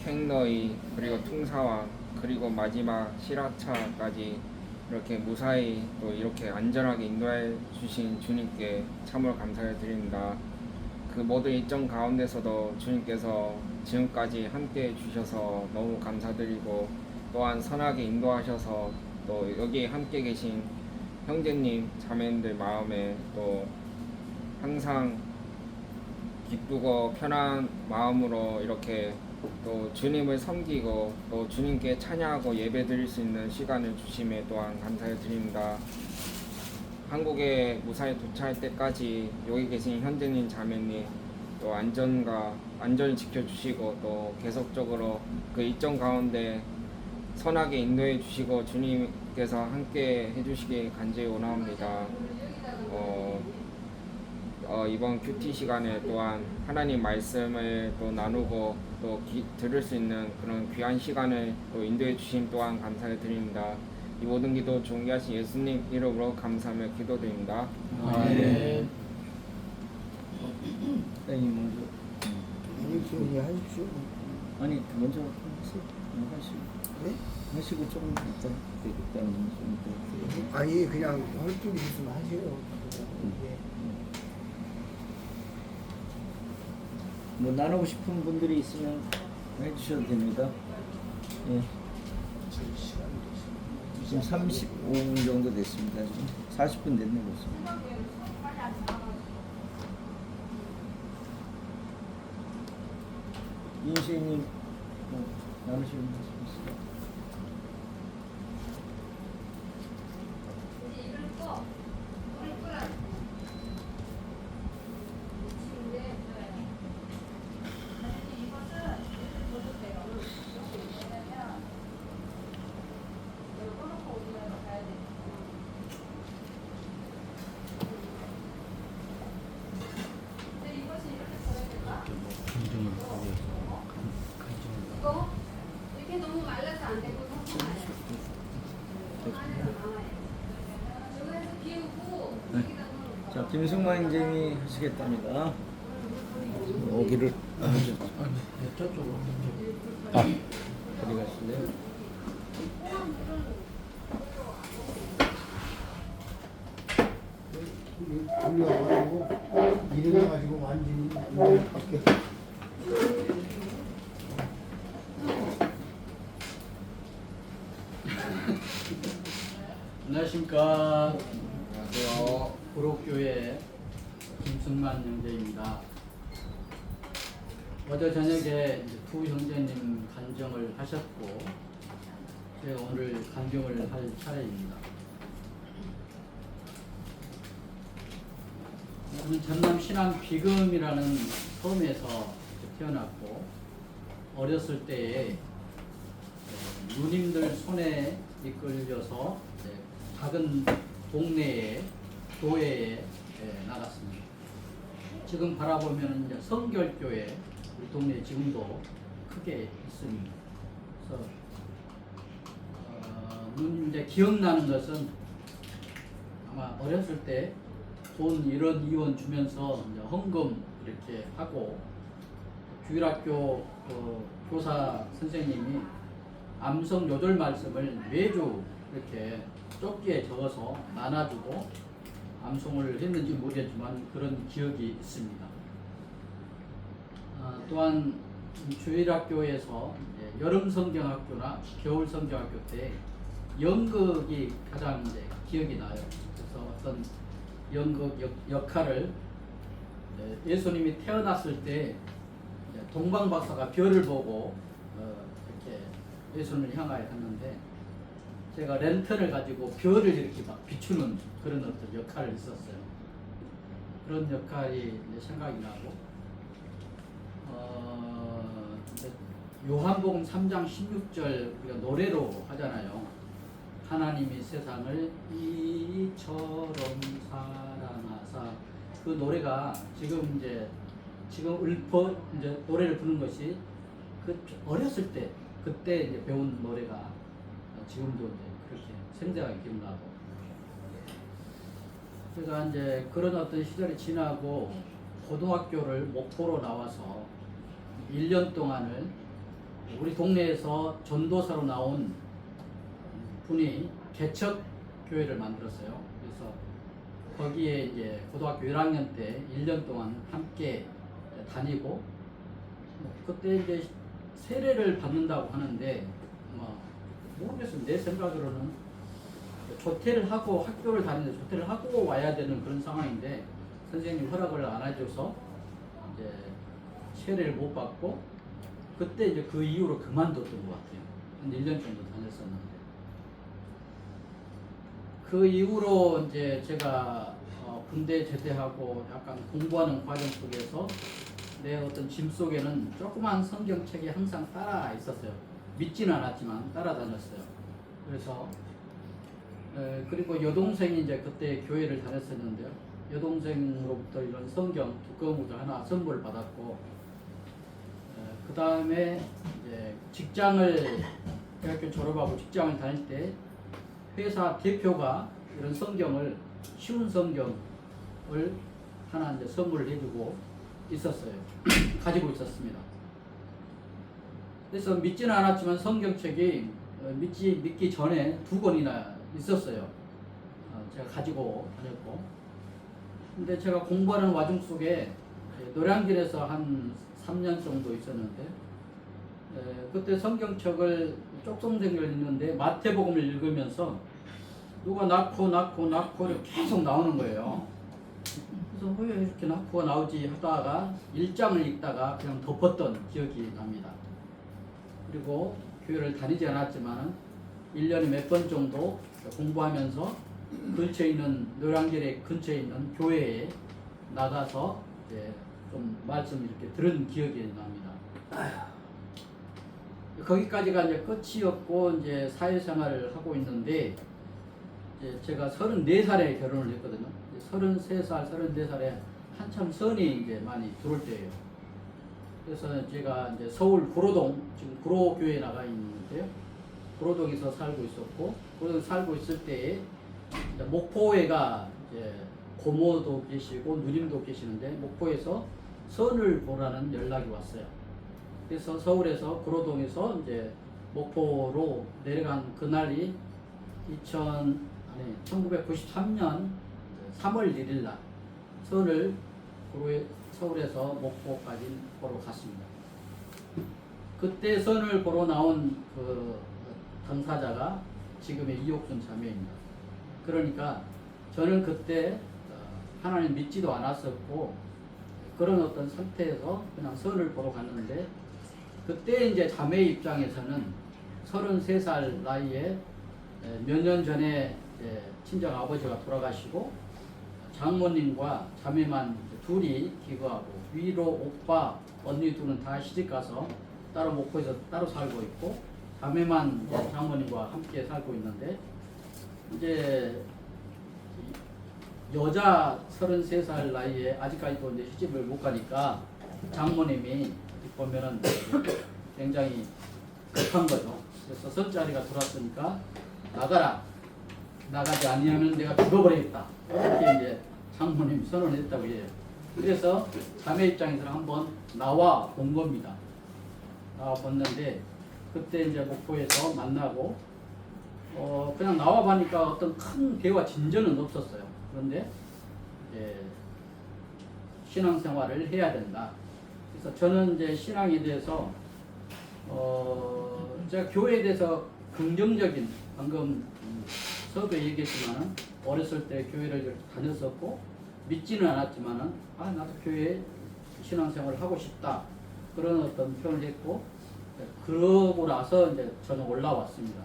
팽너이 그리고 퉁사와 그리고 마지막 실화차까지 이렇게 무사히 또 이렇게 안전하게 인도해 주신 주님께 참으로 감사를 드립니다. 그 모든 일정 가운데서도 주님께서 지금까지 함께 해주셔서 너무 감사드리고 또한 선하게 인도하셔서 또 여기 함께 계신 형제님 자매님들 마음에 또 항상 기쁘고 편한 마음으로 이렇게 또 주님을 섬기고 또 주님께 찬양하고 예배 드릴 수 있는 시간을 주심에 또한 감사를 드립니다. 한국에 무사히 도착할 때까지 여기 계신 현재님 자매님 또 안전을 지켜주시고 또 계속적으로 그 일정 가운데 선하게 인도해 주시고 주님께서 함께 해주시길 간절히 원합니다. 이번 큐티 시간에 또한 하나님 말씀을 또 나누고 또 들을 수 있는 그런 귀한 시간을 또 인도해 주신 또한 감사를 드립니다. 이 모든 기도 존귀하신 예수님 이름으로 감사하며 기도드립니다. 아멘. 먼저. 아니 조용히 하십시오. 아니 먼저 하시고. 네? 하시고 조금 있다 되겠다는 좀. 아니 그냥 할 줄이 있으면 하세요. 예. 뭐 나누고 싶은 분들이 있으면 해주셔도 됩니다. 예. 지금 35분 정도 됐습니다. 지금 40분 됐네 벌써. 인수인님 나누시면 말씀하세요. 이렇게 너무 말라서 안 되고 여기서 비우고 자, 김승만 인재님이 하시겠답니다. 오기를 저쪽으로. 어디 가실래요? 돌려가지고 일어나가지고 완전히 밖에. 안녕하십니까. 안녕하세요. 구록교회 김승만 형제입니다. 어제 저녁에 이제 두 형제님 간증을 하셨고 제가 오늘 간증을 할 차례입니다. 저는 전남 신안 비금이라는 섬에서 태어났고 어렸을 때에 누님들 손에 이끌려서 작은 동네에 교회에 나갔습니다. 지금 바라보면 이제 성결교회 우리 동네에 지금도 크게 있습니다. 그래서 이제 기억나는 것은 아마 어렸을 때 돈 1원, 2원 주면서 이제 헌금 이렇게 하고 주일학교 교사 선생님이 암성 요절 말씀을 매주 이렇게 쪽지에 적어서 나눠주고 암송을 했는지 모르겠지만 그런 기억이 있습니다. 또한 주일학교에서 여름 성경학교나 겨울 성경학교 때 연극이 가장 이제 기억이 나요. 그래서 어떤 연극 역할을 예수님이 태어났을 때 동방 박사가 별을 보고 이렇게 예수님을 향하여 갔는데 제가 랜턴을 가지고 별을 이렇게 막 비추는 그런 어떤 역할을 했었어요. 그런 역할이 생각이 나고 요한복음 3장 16절 우리가 노래로 하잖아요. 하나님이 세상을 이처럼 사랑하사 그 노래가 지금 읊어 이제 노래를 부르는 것이 그 어렸을 때 그때 이제 배운 노래가 지금도 이제 그렇게 생생하게 기억나고 제가 이제 그런 어떤 시절이 지나고 고등학교를 목포로 나와서 1년 동안을 우리 동네에서 전도사로 나온 분이 개척 교회를 만들었어요. 그래서 거기에 이제 고등학교 1학년 때 1년 동안 함께 다니고, 그때 이제 세례를 받는다고 하는데 모르겠어요. 내 생각으로는 조퇴를 하고 학교를 다니는데 조퇴를 하고 와야 되는 그런 상황인데 선생님 허락을 안 해줘서 이제 세례를 못 받고, 그때 이제 그 이후로 그만뒀던 것 같아요. 한 1년 정도 다녔었는데, 그 이후로 이제 제가 군대 제대하고 약간 공부하는 과정 속에서 내 어떤 짐 속에는 조그만 성경책이 항상 따라 있었어요. 믿지는 않았지만 따라다녔어요. 그래서 그리고 여동생이 이제 그때 교회를 다녔었는데요. 여동생으로부터 이런 성경 두꺼운 것을 하나 선물을 받았고, 그 다음에 이제 직장을 대학교 졸업하고 직장을 다닐 때 회사 대표가 이런 성경을, 쉬운 성경을 하나 이제 선물을 해주고 있었어요. 가지고 있었습니다. 그래서 믿지는 않았지만 성경책이 믿기 전에 2권이나 있었어요. 제가 가지고 다녔고, 근데 제가 공부하는 와중 속에 노량진에서 한 3년 정도 있었는데, 그때 성경책을 쪽성생을 읽는데 마태복음을 읽으면서 누가 낳고 이렇게 계속 나오는 거예요. 그래서 왜 이렇게 낳고가 나오지 하다가 1장을 읽다가 그냥 덮었던 기억이 납니다. 그리고 교회를 다니지 않았지만 1년에 몇 번 정도 공부하면서 근처에 있는, 노량진에 근처에 있는 교회에 나가서 이제 좀 말씀 이렇게 들은 기억이 납니다. 거기까지가 이제 끝이었고, 이제 사회생활을 하고 있는데, 이제 제가 34살에 결혼을 했거든요. 33살, 34살에 한참 선이 이제 많이 들어올 때예요. 그래서 제가 이제 서울 구로동, 지금 구로교회에 나가 있는데요. 구로동에서 살고 있었고, 구로동 살고 있을 때에 목포에가 이제 고모도 계시고 누님도 계시는데 목포에서 선을 보라는 연락이 왔어요. 그래서 서울에서 구로동에서 이제 목포로 내려간 그날이 1993년 3월 1일 날 선을 서울에서 목포까지 보러 갔습니다. 그때 선을 보러 나온 그 당사자가 지금의 이옥순 자매입니다. 그러니까 저는 그때 하나님 믿지도 않았었고 그런 어떤 상태에서 그냥 선을 보러 갔는데, 그때 이제 자매 입장에서는 33살 나이에 몇 년 전에 친정 아버지가 돌아가시고 장모님과 자매만 둘이 기거하고, 위로 오빠, 언니 둘은 다 시집가서 따로 목포에서 따로 살고 있고, 자매만 이제 장모님과 함께 살고 있는데, 이제 여자 33살 나이에 아직까지도 이제 시집을 못 가니까 장모님이 보면은 굉장히 급한 거죠. 그래서 선자리가 들어왔으니까 나가라. 나가지 아니하면 내가 죽어버리겠다. 이렇게 이제 장모님이 선언했다고 해요. 그래서 자매 입장에서는 한번 나와 본 겁니다. 나와 봤는데, 그때 이제 목포에서 만나고, 그냥 나와 보니까 어떤 큰 대화 진전은 없었어요. 그런데 이제 신앙생활을 해야 된다. 그래서 저는 이제 신앙에 대해서 제가 교회에 대해서 긍정적인, 방금 서도 얘기했지만은 어렸을 때 교회를 이렇게 다녔었고 믿지는 않았지만은 나도 교회에 신앙생활을 하고 싶다, 그런 어떤 표현을 했고, 그러고 나서 이제 저는 올라왔습니다.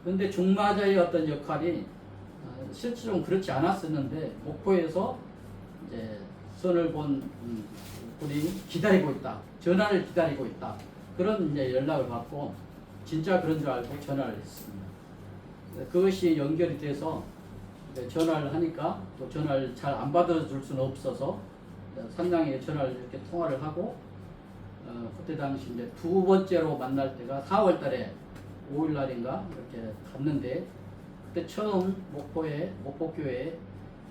그런데 중마자의 어떤 역할이 실제로는 그렇지 않았었는데, 목포에서 이제 선을 본 분이 기다리고 있다, 전화를 기다리고 있다, 그런 이제 연락을 받고 진짜 그런 줄 알고 전화를 했습니다. 그것이 연결이 돼서 전화를 하니까 또 전화를 잘 안 받아줄 수는 없어서 상당히 전화를 이렇게 통화를 하고, 그때 당시 이제 2번째로 만날 때가 4월 달에 5일 날인가 이렇게 갔는데, 그때 처음 목포교회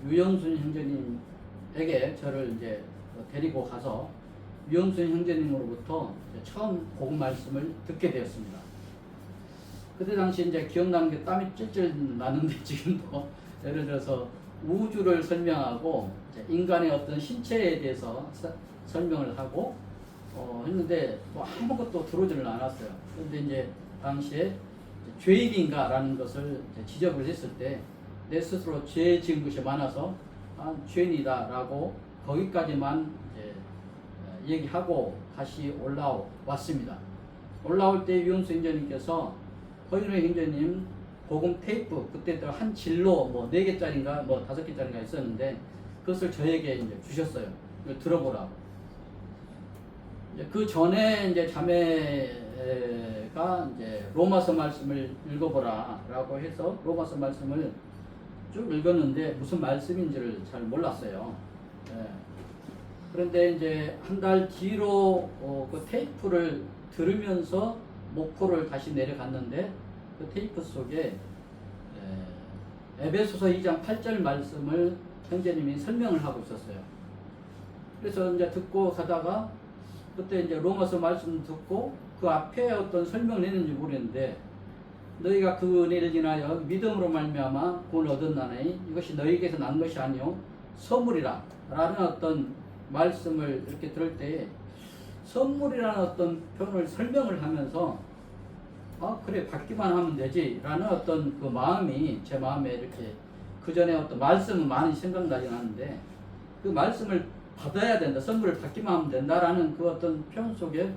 유영순 형제님에게 저를 이제 데리고 가서 유영순 형제님으로부터 이제 처음 복음 말씀을 듣게 되었습니다. 그때 당시 이제 기억나는 게 땀이 찔찔 나는데 지금도 예를 들어서 우주를 설명하고 이제 인간의 어떤 신체에 대해서 설명을 하고 했는데 뭐 아무것도 들어오지를 않았어요. 그런데 이제 당시에 죄인인가라는 것을 이제 지적을 했을 때 내 스스로 죄 지은 것이 많아서 죄인이다라고 거기까지만 이제 얘기하고 다시 올라왔습니다. 올라올 때 유영수 형제님께서 허윤호 형제님 복음 테이프 그때 한 질로 뭐 4개짜리인가 뭐 5개짜리인가 있었는데 그것을 저에게 이제 주셨어요. 이걸 들어보라고. 이제 그 전에 이제 자매가 이제 로마서 말씀을 읽어보라라고 해서 로마서 말씀을 쭉 읽었는데 무슨 말씀인지를 잘 몰랐어요. 예. 그런데 이제 한 달 뒤로 그 테이프를 들으면서 목포를 다시 내려갔는데 그 테이프 속에 에베소서 2장 8절 말씀을 형제님이 설명을 하고 있었어요. 그래서 이제 듣고 가다가 그때 이제 로마서 말씀 듣고 그 앞에 어떤 설명을 했는지 모르겠는데 너희가 그 은혜를 인하여 믿음으로 말미암아 구원을 얻었나니 이것이 너희에게서 난 것이 아니요 선물이라 라는 어떤 말씀을 이렇게 들을 때 선물이라는 어떤 표현을 설명을 하면서 그래 받기만 하면 되지 라는 어떤 그 마음이 제 마음에 이렇게 그 전에 어떤 말씀은 많이 생각나지 않는데 그 말씀을 받아야 된다 선물을 받기만 하면 된다라는 그 어떤 표현 속에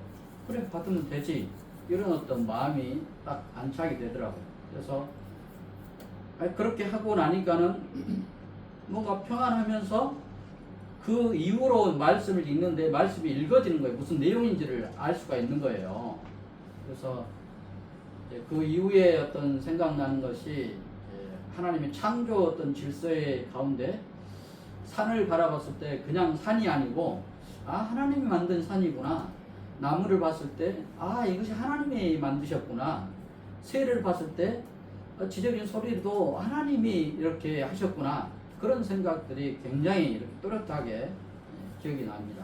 그래 받으면 되지 이런 어떤 마음이 딱 안착이 되더라고요. 그래서 그렇게 하고 나니까는 뭔가 평안하면서 그 이후로 말씀을 읽는데 말씀이 읽어지는 거예요. 무슨 내용인지를 알 수가 있는 거예요. 그래서 그 이후에 어떤 생각나는 것이 하나님의 창조 어떤 질서의 가운데 산을 바라봤을 때 그냥 산이 아니고 하나님이 만든 산이구나. 나무를 봤을 때 이것이 하나님이 만드셨구나. 새를 봤을 때 지적인 소리도 하나님이 이렇게 하셨구나. 그런 생각들이 굉장히 이렇게 또렷하게 기억이 납니다.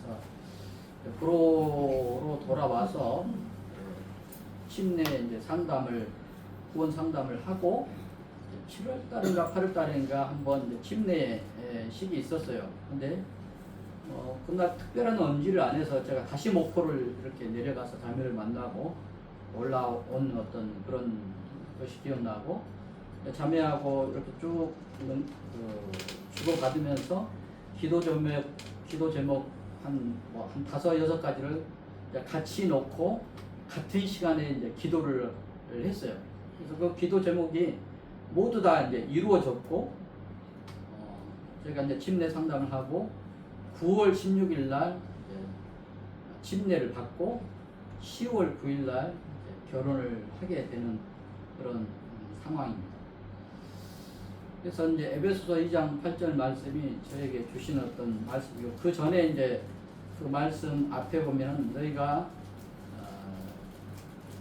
그래서 구로로 돌아와서 침례 이제 구원 상담을 하고 7월달인가 8월달인가 한번 이제 침례식이 있었어요. 근데 그날 특별한 언지를 안 해서 제가 다시 목포를 이렇게 내려가서 자매를 만나고 올라온 어떤 그런 것이 기억나고 자매하고 이렇게 쭉 주고받으면서 기도 제목 한 5-6가지를 같이 놓고 같은 시간에 이제 기도를 했어요. 그래서 그 기도 제목이 모두 다 이제 이루어졌고 저희가 이제 침례 상담을 하고 9월 16일 날 침례를 받고 10월 9일 날 결혼을 하게 되는 그런 상황입니다. 그래서 이제 에베소서 2장 8절 말씀이 저에게 주신 어떤 말씀이고 그 전에 이제 그 말씀 앞에 보면은 너희가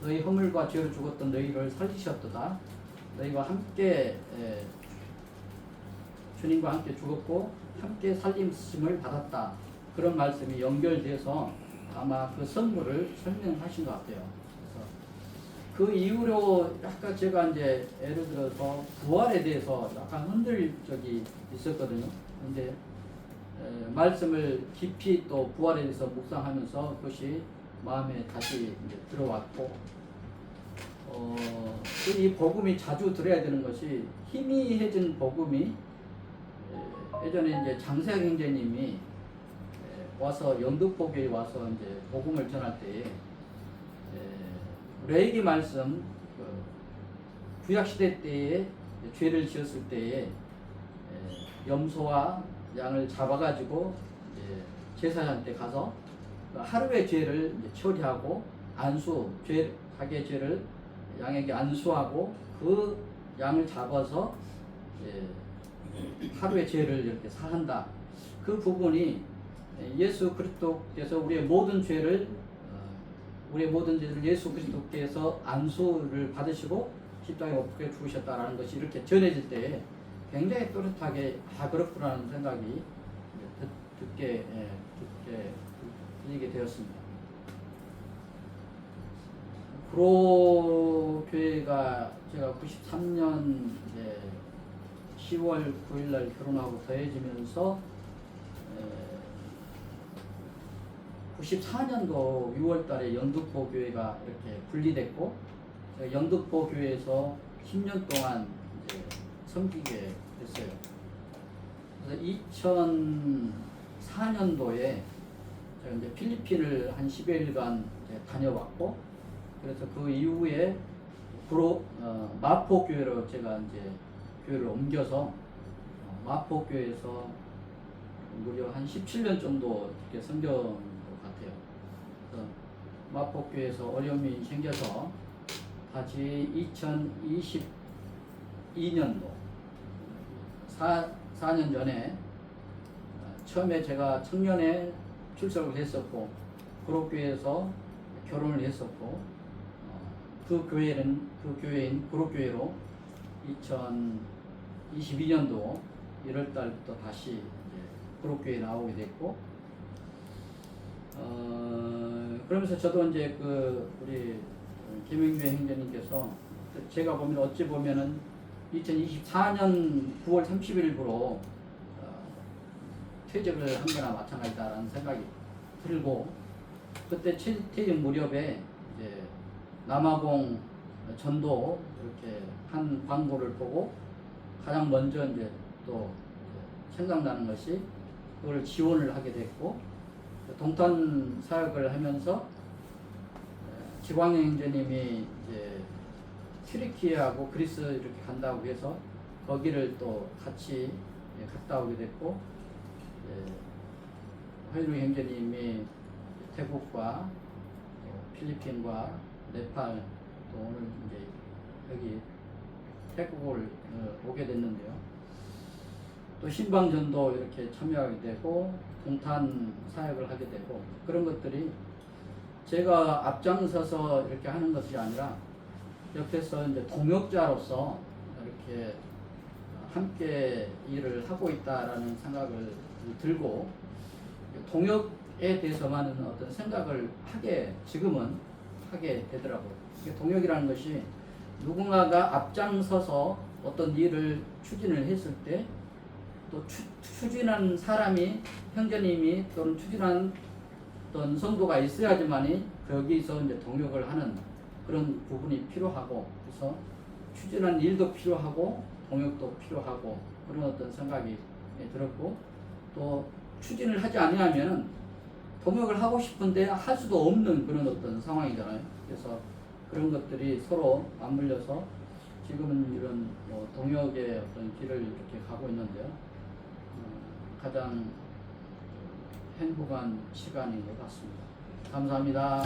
너희 허물과 죄로 죽었던 너희를 살리셨도다. 너희가 함께 주님과 함께 죽었고 함께 살림심을 받았다. 그런 말씀이 연결돼서 아마 그 선물을 설명하신 것 같아요. 그래서 그 이후로 약간 제가 이제 예를 들어서 부활에 대해서 약간 흔들 적이 있었거든요. 근데 말씀을 깊이 또 부활에 대해서 묵상하면서 그것이 마음에 다시 이제 들어왔고 이 복음이 자주 들어야 되는 것이 희미해진 복음이 예전에 이제 장세학 형제님이 와서 영등포교에 와서 이제 복음을 전할 때에 레이기 말씀 구약 시대 때에 죄를 지었을 때에 염소와 양을 잡아가지고 제사장한테 가서 하루의 죄를 이제 처리하고 자기의 죄를 양에게 안수하고 그 양을 잡아서 하루의 죄를 이렇게 사한다. 그 부분이 예수 그리스도께서 우리의 모든 죄를 예수 그리스도께서 안수를 받으시고 십자가에 못 박혀 죽으셨다라는 것이 이렇게 전해질 때 굉장히 또렷하게 그렇구나라는 생각이 듣게 드리게 되었습니다. 구로교회가 제가 93년 10월 9일 날 결혼하고 더해지면서 94년도 6월 달에 영등포 교회가 이렇게 분리됐고 제가 영등포 교회에서 10년 동안 이제 섬기게 됐어요. 그래서 2004년도에 제가 이제 필리핀을 한 10여일간 다녀왔고 그래서 그 이후에 마포 교회로 제가 이제 교회를 옮겨서 마포 교회에서 무려 한 17년 정도 이렇게 섬겨온 것 같아요. 그래서 마포 교회에서 어려움이 생겨서 다시 2022년도 4년 전에 처음에 제가 청년에 출석을 했었고 구로교회에서 결혼을 했었고 그 교회인 구로교회로 2022년도 1월 달부터 다시 이제 구로교회에 나오게 됐고 그러면서 저도 이제 우리 김영배 행정님께서 제가 보면 어찌 보면은 2024년 9월 30일부로 퇴직을 한 거나 마찬가지다라는 생각이 들고 그때 퇴직 무렵에 이제 남아공 전도 이렇게 한 광고를 보고 가장 먼저 이제 또 생각나는 것이 그걸 지원을 하게 됐고 동탄 사역을 하면서 지광영 행정님이 이제 튀르키예하고 그리스 이렇게 간다고 해서 거기를 또 같이 갔다 오게 됐고 허일우 행정님이 태국과 필리핀과 네팔 또 오늘 이제 여기 태국을 오게 됐는데요. 또 신방전도 이렇게 참여하게 되고 동탄 사역을 하게 되고 그런 것들이 제가 앞장서서 이렇게 하는 것이 아니라 옆에서 이제 동역자로서 이렇게 함께 일을 하고 있다라는 생각을 들고 동역에 대해서만은 어떤 생각을 지금은 하게 되더라고요. 동역이라는 것이 누군가가 앞장서서 어떤 일을 추진을 했을 때 또 추진한 사람이 형제님이 또는 추진한 어떤 성도가 있어야지만이 거기서 이제 동역을 하는 그런 부분이 필요하고 그래서 추진한 일도 필요하고 동역도 필요하고 그런 어떤 생각이 들었고 또 추진을 하지 아니하면은 동역을 하고 싶은데 할 수도 없는 그런 어떤 상황이잖아요. 그래서 그런 것들이 서로 맞물려서 지금은 이런 동역의 어떤 길을 이렇게 가고 있는데요. 가장 행복한 시간인 것 같습니다. 감사합니다.